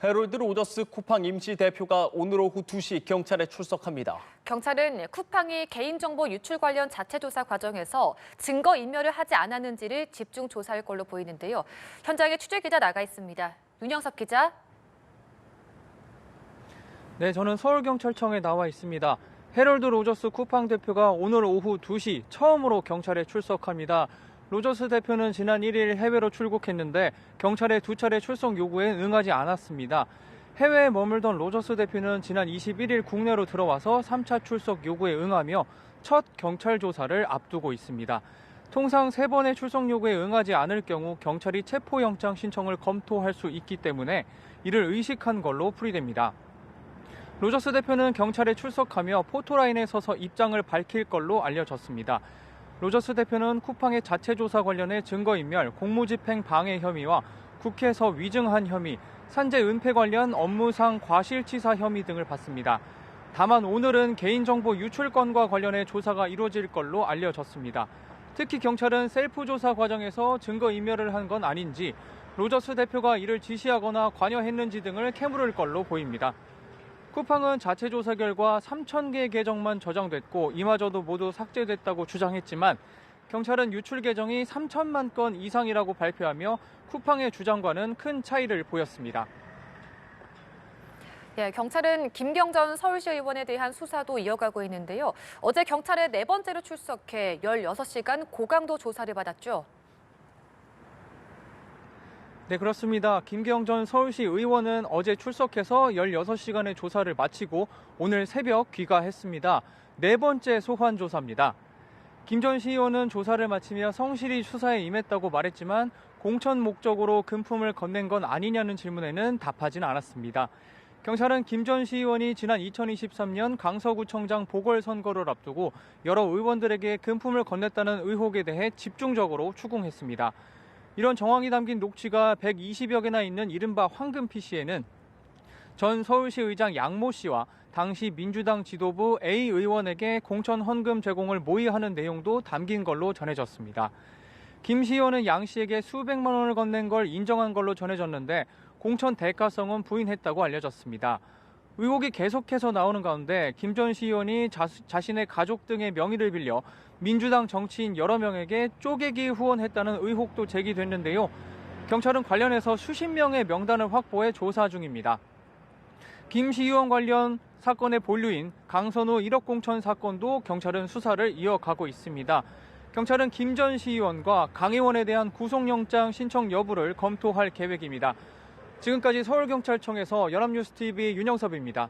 해롤드 로저스 쿠팡 임시 대표가 오늘 오후 2시 경찰에 출석합니다. 경찰은 쿠팡이 개인정보 유출 관련 자체 조사 과정에서 증거 인멸을 하지 않았는지를 집중 조사할 걸로 보이는데요. 현장에 취재 기자 나가 있습니다. 윤영석 기자. 네, 저는 서울경찰청에 나와 있습니다. 해롤드 로저스 쿠팡 대표가 오늘 오후 2시 처음으로 경찰에 출석합니다. 로저스 대표는 지난 1일 해외로 출국했는데 경찰의 2차례 출석 요구에 응하지 않았습니다. 해외에 머물던 로저스 대표는 지난 21일 국내로 들어와서 3차 출석 요구에 응하며 첫 경찰 조사를 앞두고 있습니다. 통상 3번의 출석 요구에 응하지 않을 경우 경찰이 체포영장 신청을 검토할 수 있기 때문에 이를 의식한 걸로 풀이됩니다. 로저스 대표는 경찰에 출석하며 포토라인에 서서 입장을 밝힐 걸로 알려졌습니다. 로저스 대표는 쿠팡의 자체 조사 관련해 증거인멸, 공무집행 방해 혐의와 국회에서 위증한 혐의, 산재 은폐 관련 업무상 과실치사 혐의 등을 받습니다. 다만 오늘은 개인정보 유출 건과 관련해 조사가 이루어질 걸로 알려졌습니다. 특히 경찰은 셀프 조사 과정에서 증거인멸을 한 건 아닌지, 로저스 대표가 이를 지시하거나 관여했는지 등을 캐물을 걸로 보입니다. 쿠팡은 자체 조사 결과 3,000개 계정만 저장됐고 이마저도 모두 삭제됐다고 주장했지만 경찰은 유출 계정이 3천만 건 이상이라고 발표하며 쿠팡의 주장과는 큰 차이를 보였습니다. 경찰은 김경전 서울시 의원에 대한 수사도 이어가고 있는데요. 어제 경찰에 4번째로 출석해 16시간 고강도 조사를 받았죠. 네, 그렇습니다. 김경전 서울시 의원은 어제 출석해서 16시간의 조사를 마치고 오늘 새벽 귀가했습니다. 4번째 소환 조사입니다. 김 전 시의원은 조사를 마치며 성실히 수사에 임했다고 말했지만 공천 목적으로 금품을 건넨 건 아니냐는 질문에는 답하진 않았습니다. 경찰은 김 전 시의원이 지난 2023년 강서구청장 보궐선거를 앞두고 여러 의원들에게 금품을 건넸다는 의혹에 대해 집중적으로 추궁했습니다. 이런 정황이 담긴 녹취가 120여 개나 있는 이른바 황금 PC에는 전 서울시 의장 양모 씨와 당시 민주당 지도부 A 의원에게 공천 헌금 제공을 모의하는 내용도 담긴 걸로 전해졌습니다. 김 시의원은 양 씨에게 수백만 원을 건넨 걸 인정한 걸로 전해졌는데 공천 대가성은 부인했다고 알려졌습니다. 의혹이 계속해서 나오는 가운데 김 전 시의원이 자신의 가족 등의 명의를 빌려 민주당 정치인 여러 명에게 쪼개기 후원했다는 의혹도 제기됐는데요. 경찰은 관련해서 수십 명의 명단을 확보해 조사 중입니다. 김 시의원 관련 사건의 본류인 강선우 1억 공천 사건도 경찰은 수사를 이어가고 있습니다. 경찰은 김 전 시의원과 강 의원에 대한 구속영장 신청 여부를 검토할 계획입니다. 지금까지 서울경찰청에서 연합뉴스TV 윤영섭입니다.